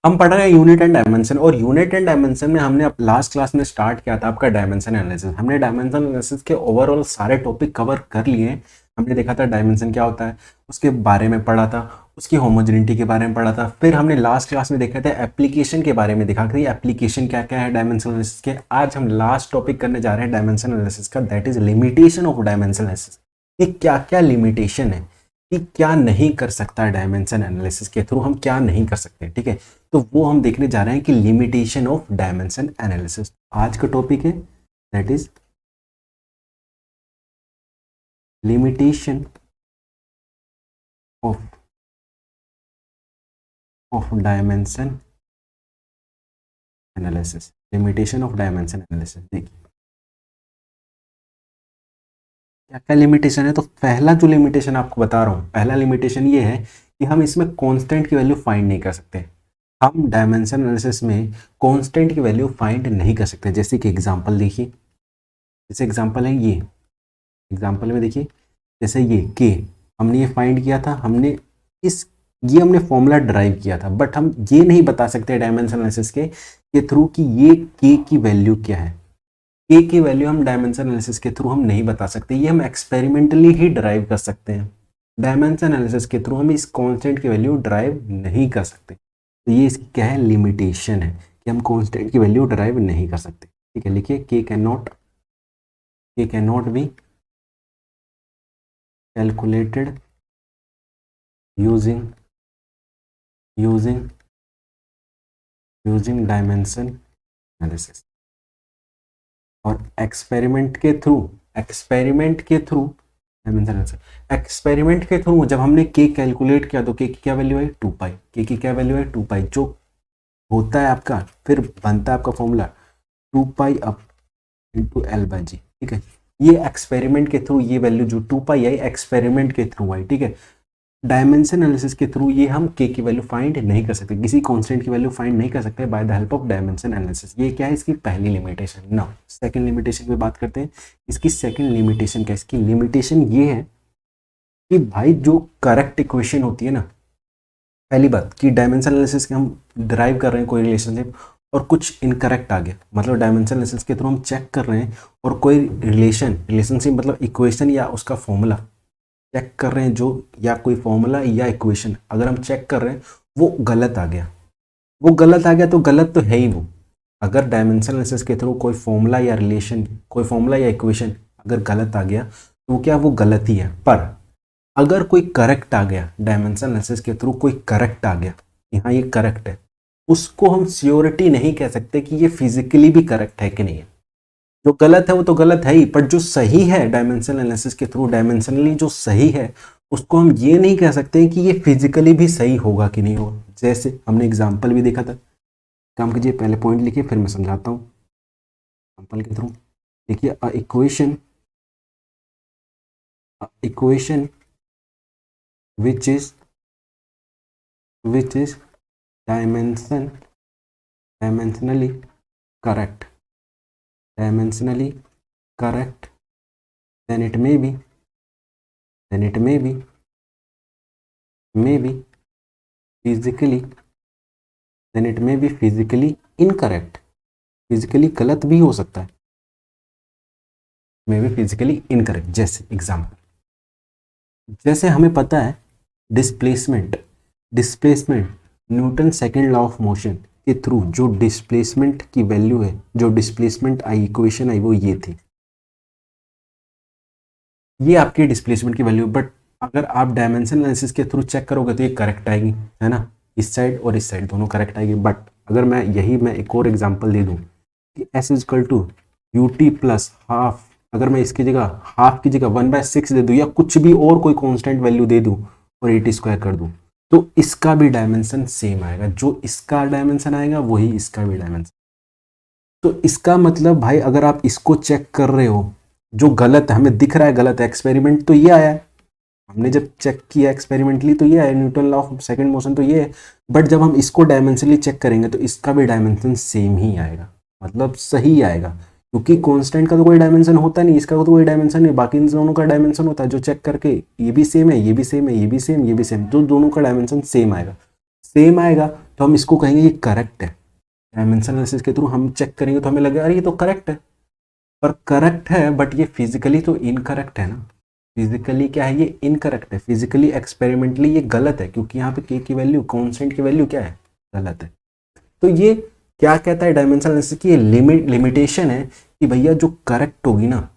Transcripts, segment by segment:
हम पढ़ रहे हैं यूनिट एंड डायमेंशन, और यूनिट एंड डायमेंशन में हमने लास्ट क्लास में स्टार्ट किया था आपका डायमेंशन एनालिसिस। हमने डायमेंशन एनालिसिस के ओवरऑल सारे टॉपिक कवर कर लिए हैं। हमने देखा था डायमेंशन क्या होता है, उसके बारे में पढ़ा था, उसकी होमोजेनिटी के बारे में पढ़ा था। फिर हमने लास्ट क्लास में देखा था एप्लीकेशन के बारे में, देखा कि एप्लीकेशन क्या क्या है डायमेंशन एनालिसिस के। आज हम लास्ट टॉपिक करने जा रहे हैं डायमेंशन एनालिसिस का, that is limitation of dimension analysis. ये क्या क्या लिमिटेशन है कि क्या नहीं कर सकता डायमेंशन एनालिसिस के थ्रू, हम क्या नहीं कर सकते, ठीक है। तो वो हम देखने जा रहे हैं कि लिमिटेशन ऑफ डायमेंशन एनालिसिस आज का टॉपिक है, that is limitation of dimension analysis. Limitation of dimension analysis, देखिए क्या क्या लिमिटेशन है। तो पहला जो लिमिटेशन आपको बता रहा हूँ, पहला लिमिटेशन ये है कि हम इसमें कांस्टेंट की वैल्यू फाइंड नहीं कर सकते। हम डायमेंशन एनालिसिस में कांस्टेंट की वैल्यू फाइंड नहीं कर सकते। जैसे कि एग्जांपल देखिए, जैसे एग्जांपल है ये, एग्जांपल में देखिए जैसे ये के हमने ये फाइंड किया था, हमने इस ये हमने फॉर्मूला ड्राइव किया था, बट हम ये नहीं बता सकते डायमेंशन एनालिसिस के थ्रू कि ये के की वैल्यू क्या है। के की वैल्यू हम डायमेंशन एनालिसिस के थ्रू हम नहीं बता सकते, ये हम एक्सपेरिमेंटली ही ड्राइव कर सकते हैं। डायमेंशन एनालिसिस के थ्रू हम इस कांस्टेंट की वैल्यू ड्राइव नहीं कर सकते। तो ये इसकी क्या है, लिमिटेशन है कि हम कांस्टेंट की वैल्यू ड्राइव नहीं कर सकते। ठीक है, लिखिए के can not be calculated using dimension analysis. और एक्सपेरिमेंट के थ्रू जब हमने के कैलकुलेट किया तो के की क्या वैल्यू है 2 पाई, के की क्या वैल्यू है 2 पाई, जो होता है आपका, फिर बनता है आपका formula 2 pi up into L by G. ठीक है, ये एक्सपेरिमेंट के थ्रू ये वैल्यू जो 2 पाई आई एक्सपेरिमेंट के थ्रू आई। ठीक है, डायमेंशन एनालिसिस के थ्रू ये हम के की वैल्यू फाइंड नहीं कर सकते, किसी कांस्टेंट की वैल्यू फाइंड नहीं कर सकते by the help of dimension analysis. ये क्या है, इसकी पहली लिमिटेशन। नाउ सेकंड लिमिटेशन पे बात करते हैं। इसकी सेकंड लिमिटेशन क्या है, इसकी लिमिटेशन ये है कि भाई जो करेक्ट इक्वेशन होती है ना, पहली बात कि डायमेंशन एनालिसिस के हम डिराइव कर रहे हैं कोई रिलेशनशिप और कुछ इनकरेक्ट आ गया, मतलब डायमेंशन एनालिसिस के थ्रू हम चेक कर रहे हैं और कोई रिलेशनशिप मतलब इक्वेशन या उसका फॉर्मूला चेक कर रहे हैं, जो या कोई फॉर्मूला या इक्वेशन अगर हम चेक कर रहे हैं वो गलत आ गया, तो गलत तो है ही वो। अगर डायमेंशन एनालिसिस के थ्रू कोई फॉर्मूला या इक्वेशन अगर गलत आ गया तो क्या वो गलत ही है। पर अगर कोई करेक्ट आ गया, डायमेंशन एनालिसिस के थ्रू कोई करेक्ट आ गया, यहाँ ये करेक्ट है, उसको हम श्योरिटी नहीं कह सकते कि ये फिजिकली भी करेक्ट है कि नहीं है। जो गलत है वो तो गलत है ही, पर जो सही है डायमेंशनल एनालिसिस के थ्रू डायमेंशनली जो सही है उसको हम ये नहीं कह सकते कि ये फिजिकली भी सही होगा कि नहीं होगा। जैसे हमने एग्जांपल भी देखा था, काम कीजिए पहले पॉइंट लिखिए फिर मैं समझाता हूँ एग्जांपल के थ्रू। देखिए equation which is dimensionally correct, then it may be physically incorrect, physically गलत भी हो सकता है, मे बी फिजिकली इनकरेक्ट। जैसे एग्जाम्पल, जैसे हमें पता है displacement Newton second law of motion के थ्रू जो डिस्प्लेसमेंट की वैल्यू है, जो डिस्प्लेसमेंट आई इक्वेशन आई वो ये थी, ये आपकी डिस्प्लेसमेंट की वैल्यू। बट अगर आप डायमेंशन एनालिसिस के थ्रू चेक करोगे तो ये करेक्ट आएगी, है ना, इस साइड और इस साइड दोनों करेक्ट आएगी। बट अगर मैं एक और एग्जांपल दे दूं कि s equal to u t plus half, अगर मैं इसकी जगह हाफ की जगह 1/6 दे दूं या कुछ भी और कोई कांस्टेंट वैल्यू दे दूं और 80 स्क्वायर कर दूं, तो इसका भी डायमेंशन सेम आएगा। जो इसका डायमेंशन आएगा वही इसका भी डायमेंशन। तो इसका मतलब भाई अगर आप इसको चेक कर रहे हो, जो गलत है हमें दिख रहा है गलत है, एक्सपेरिमेंट तो ये आया है, हमने जब चेक किया एक्सपेरिमेंटली तो ये है, Newton law of second motion तो ये है। बट जब हम इसको डायमेंशनली चेक करेंगे तो इसका भी डायमेंशन सेम ही आएगा, मतलब सही आएगा, क्योंकि कांस्टेंट का तो कोई डायमेंशन होता नहीं, इसका तो कोई डायमेंशन नहीं, बाकी इन दोनों का डायमेंशन होता है। जो चेक करके ये भी सेम है, ये भी सेम है, ये भी सेम, ये भी सेम, तो दोनों का डायमेंशन सेम आएगा। तो हम इसको कहेंगे ये करेक्ट है। डायमेंशनल एनालिसिस के थ्रू हम चेक करेंगे तो हमें लगेगा अरे ये तो करेक्ट है, पर करेक्ट है बट ये फिजिकली तो इनकरेक्ट है ना। फिजिकली क्या है, ये इनकरेक्ट है, फिजिकली एक्सपेरिमेंटली ये गलत है, क्योंकि यहाँ पे के की वैल्यू, कॉन्स्टेंट की वैल्यू क्या है, गलत है। तो ये क्या कहता है डायमेंशनल एनालिसिस की, ये लिमिटेशन है कि भैया जो करेक्ट होगी ना,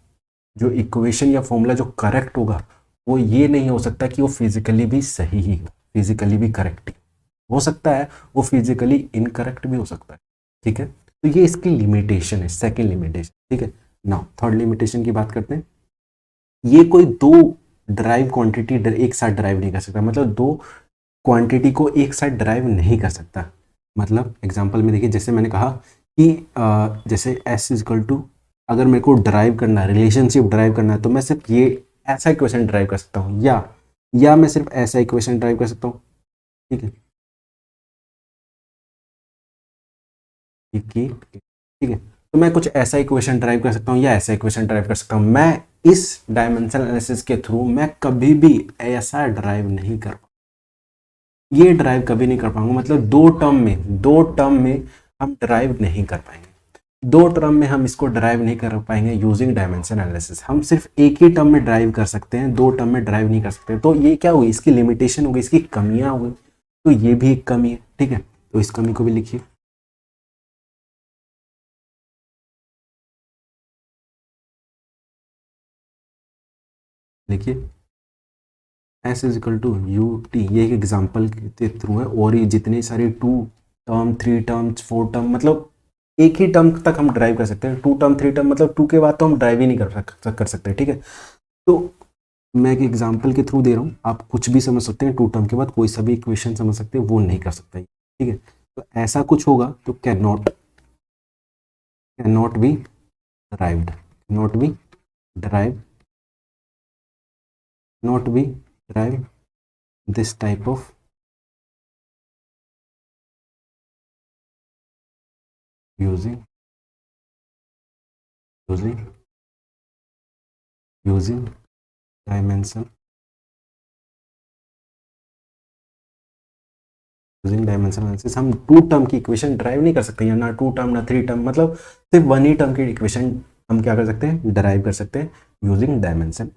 जो इक्वेशन या फॉर्मूला जो करेक्ट होगा वो ये नहीं हो सकता कि वो फिजिकली भी सही ही हो, फिजिकली भी करेक्ट हो सकता है, वो फिजिकली इनकरेक्ट भी हो सकता है। ठीक है, तो ये इसकी लिमिटेशन है, सेकंड लिमिटेशन। ठीक है, नाउ थर्ड लिमिटेशन की बात करते हैं। ये कोई दो ड्राइव क्वांटिटी एक साथ ड्राइव नहीं कर सकता, मतलब दो क्वांटिटी को एक साथ ड्राइव नहीं कर सकता। मतलब एग्जांपल में देखिए, जैसे मैंने कहा कि जैसे s इजकल टू, अगर मेरे को ड्राइव करना है, रिलेशनशिप ड्राइव करना है, तो मैं सिर्फ ये ऐसा इक्वेशन ड्राइव कर सकता हूँ, या मैं सिर्फ ऐसा इक्वेशन ड्राइव कर सकता हूँ। ठीक है, ठीक है, तो मैं कुछ ऐसा इक्वेशन ड्राइव कर सकता हूँ या ऐसा इक्वेशन ड्राइव कर सकता हूँ। मैं इस डायमेंशनल एनालिसिस के थ्रू मैं कभी भी ऐसा ड्राइव नहीं कर, ये ड्राइव कभी नहीं कर पाऊंगा, मतलब दो टर्म में हम ड्राइव नहीं कर पाएंगे, दो टर्म में हम इसको ड्राइव नहीं कर पाएंगे यूजिंग डायमेंशन एनालिसिस। हम सिर्फ एक ही टर्म में ड्राइव कर सकते हैं, दो टर्म में ड्राइव नहीं कर सकते। तो ये क्या हुई, इसकी लिमिटेशन होगी, इसकी कमियां हुई, तो ये भी एक कमी है। ठीक है, तो इस कमी को भी लिखिए। देखिए s is equal to u t, ये एक एग्जाम्पल के थ्रू है, और ये जितने सारे two term, three term, four term, मतलब एक ही टर्म तक हम ड्राइव कर सकते हैं। टू टर्म, थ्री टर्म, मतलब टू के बाद तो हम ड्राइव ही नहीं कर सकते। ठीक है, तो मैं एक एग्जाम्पल के थ्रू दे रहा हूँ, आप कुछ भी समझ सकते हैं, टू टर्म के बाद कोई सा भी इक्वेशन समझ सकते हैं, वो नहीं कर सकता। ठीक है, तो ऐसा कुछ होगा तो can not be derived, not be drive, not be drive this type of using using using dimension, using dimension analysis. हम टू टर्म की इक्वेशन ड्राइव नहीं कर सकते, या ना टू टर्म ना थ्री टर्म, मतलब सिर्फ वन ही टर्म की इक्वेशन हम क्या कर सकते हैं, ड्राइव कर सकते हैं यूजिंग डायमेंशन।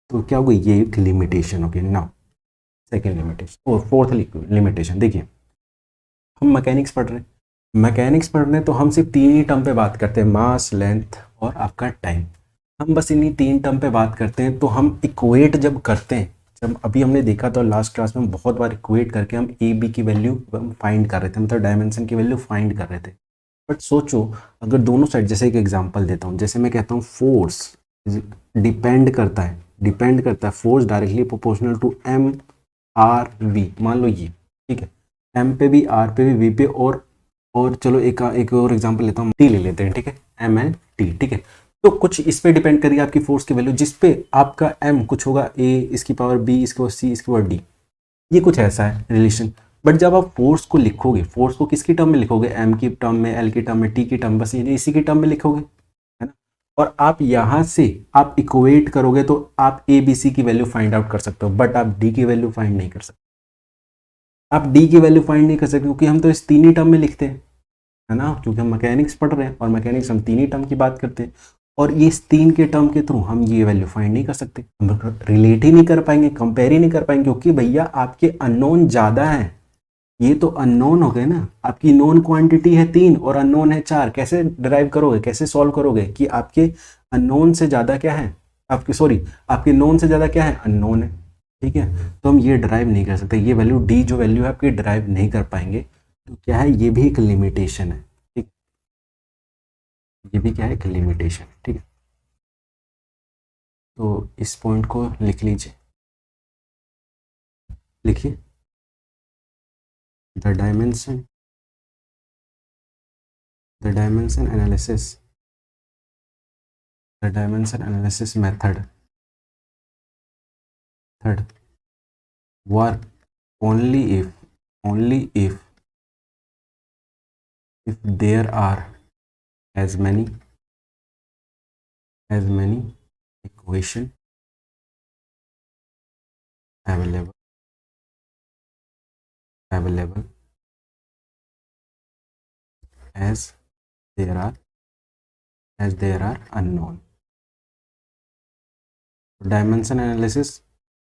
तो क्या होगी, ये एक लिमिटेशन होगी। नाउ सेकेंड लिमिटेशन और फोर्थ लिमिटेशन देखिए, हम मैकेनिक्स पढ़ रहे हैं, मैकेनिक्स पढ़ रहे हैं तो हम सिर्फ तीन ही टर्म पे बात करते हैं, मास, लेंथ और आपका टाइम। हम बस इन्हीं तीन टर्म पे बात करते हैं। तो हम इक्वेट जब करते हैं, जब अभी हमने देखा तो लास्ट क्लास में हम बहुत बार इक्वेट करके हम ए बी की वैल्यू फाइंड कर रहे थे, मतलब डायमेंशन की वैल्यू फाइंड कर रहे थे। बट सोचो, अगर दोनों साइड, जैसे एक एग्जांपल देता हूँ, जैसे मैं कहता हूँ फोर्स डिपेंड करता है force directly proportional to m r v, मान लो ये। ठीक है, एम पे भी, आर पे भी, वी पे, और चलो एक और एग्जांपल लेता हूँ, टी ले लेते हैं। ठीक है, एम एन टी। ठीक है, तो कुछ इस पे डिपेंड करेगी आपकी फोर्स की वैल्यू, जिस पे आपका एम कुछ होगा, ए इसकी पावर बी, इसकी पावर सी, इसकी पावर डी, ये कुछ ऐसा है रिलेशन। बट जब आप फोर्स को लिखोगे, फोर्स को किसकी टर्म में लिखोगे, एम की टर्म में, एल की टर्म में, टी की टर्म, बस ये इसी की टर्म में लिखोगे, है ना। और आप यहाँ से आप इक्वेट करोगे तो आप ए बी सी की वैल्यू फाइंड आउट कर सकते हो, बट आप डी की वैल्यू फाइंड नहीं कर सकते। आप डी की वैल्यू फाइंड नहीं कर सकते क्योंकि हम तो इस तीन ही टर्म में लिखते हैं, है ना, क्योंकि हम मैकेनिक्स पढ़ रहे हैं और मैकेनिक्स हम तीन ही टर्म की बात करते हैं। और ये इस तीन के टर्म के थ्रू हम ये वैल्यू फाइंड नहीं कर सकते, हम रिलेट ही नहीं कर पाएंगे, कंपेयर ही नहीं कर पाएंगे, क्योंकि भैया आपके अननोन ज़्यादा हैं। ये तो अननोन हो गए ना, आपकी नोन क्वांटिटी है तीन और अननोन है चार, कैसे ड्राइव करोगे, कैसे सॉल्व करोगे कि आपके अननोन से ज़्यादा क्या है, आपके सॉरी आपके नोन से ज़्यादा क्या है, अननोन है। ठीक है, तो हम ये ड्राइव नहीं कर सकते, ये वैल्यू डी जो वैल्यू है आपकी ड्राइव नहीं कर पाएंगे। तो क्या है, ये भी एक लिमिटेशन है। ठीक, ये भी क्या है, एक लिमिटेशन। ठीक है, तो इस पॉइंट को लिख लीजिए, लिखिए, the dimension the dimension analysis the dimension analysis method third work only if there are as many equation available as there are unknown. Dimension analysis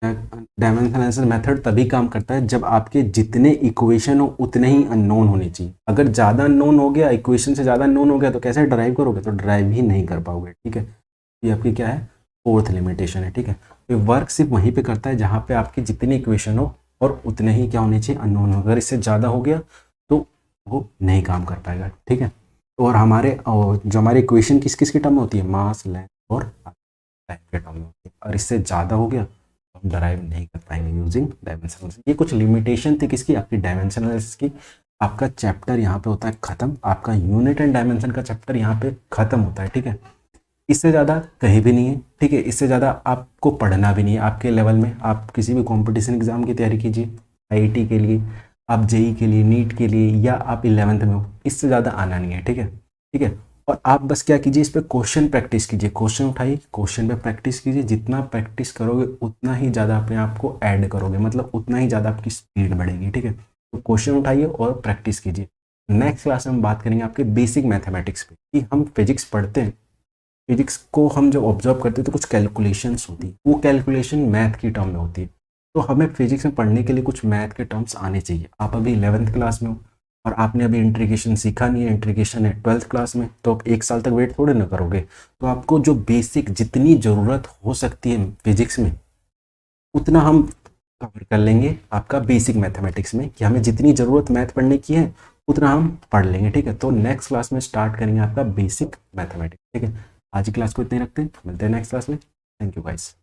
method तभी काम करता है जब आपके जितने इक्वेशन हो उतने ही अननोन होने चाहिए। अगर ज़्यादा अननोन हो गया, इक्वेशन से ज़्यादा अननोन हो गया, तो कैसे ड्राइव करोगे? तो ड्राइव ही नहीं कर पाओगे। ठीक है, ये आपकी क्या है, फोर्थ लिमिटेशन है। ठीक है, तो वर्क सिर्फ वहीं पे करता है जहाँ पे आपकी जितनी इक्वेशन हो और उतने ही क्या होने चाहिए, अननोन हो। अगर इससे ज़्यादा हो गया तो वो नहीं काम कर पाएगा। ठीक है, और जो हमारी इक्वेशन किस किस की टर्म में होती है, मास, लेंथ और टाइम के टर्म में होती है। और इससे ज़्यादा हो गया तो हम डराइव नहीं कर पाएंगे यूजिंग डायमेंशन एनालिसिस। ये कुछ लिमिटेशन थी किसकी, आपकी डायमेंशन एनालिसिस की। आपका चैप्टर यहाँ पे होता है खत्म, आपका यूनिट एंड डायमेंशन का चैप्टर यहाँ पे खत्म होता है। ठीक है, इससे ज़्यादा कहीं भी नहीं है। ठीक है, इससे ज़्यादा आपको पढ़ना भी नहीं है आपके लेवल में। आप किसी भी कंपटीशन एग्जाम की तैयारी कीजिए, आईआईटी के लिए, आप जेई के लिए, नीट के लिए, या आप 11th में हो, इससे ज़्यादा आना नहीं है। ठीक है, ठीक है, और आप बस क्या कीजिए, इस पर क्वेश्चन प्रैक्टिस कीजिए, क्वेश्चन उठाइए, क्वेश्चन पे प्रैक्टिस कीजिए। जितना प्रैक्टिस करोगे उतना ही ज़्यादा अपने आप को ऐड करोगे, मतलब उतना ही ज़्यादा आपकी स्पीड बढ़ेगी। ठीक है, तो क्वेश्चन उठाइए और प्रैक्टिस कीजिए। नेक्स्ट क्लास में हम बात करेंगे आपके बेसिक मैथमेटिक्स पे, कि हम फिजिक्स पढ़ते हैं, फिजिक्स को हम जब ऑब्जर्व करते हैं तो कुछ कैलकुलेशंस होती है, वो कैलकुलेशन मैथ की टर्म में होती है। तो हमें फिजिक्स में पढ़ने के लिए कुछ मैथ के टर्म्स आने चाहिए। आप अभी 11th क्लास में हो और आपने अभी इंटीग्रेशन सीखा नहीं है, इंटीग्रेशन है 12th क्लास में, तो आप 1 साल तक वेट थोड़े ना करोगे। तो आपको जो बेसिक जितनी ज़रूरत हो सकती है फिजिक्स में उतना हम कवर कर लेंगे आपका बेसिक मैथमेटिक्स में, कि हमें जितनी ज़रूरत मैथ पढ़ने की है उतना हम पढ़ लेंगे। ठीक है, तो नेक्स्ट क्लास में स्टार्ट करेंगे आपका बेसिक मैथमेटिक्स। ठीक है, आज की क्लास को इतने ही रखते हैं, मिलते हैं नेक्स्ट क्लास में। Thank you guys.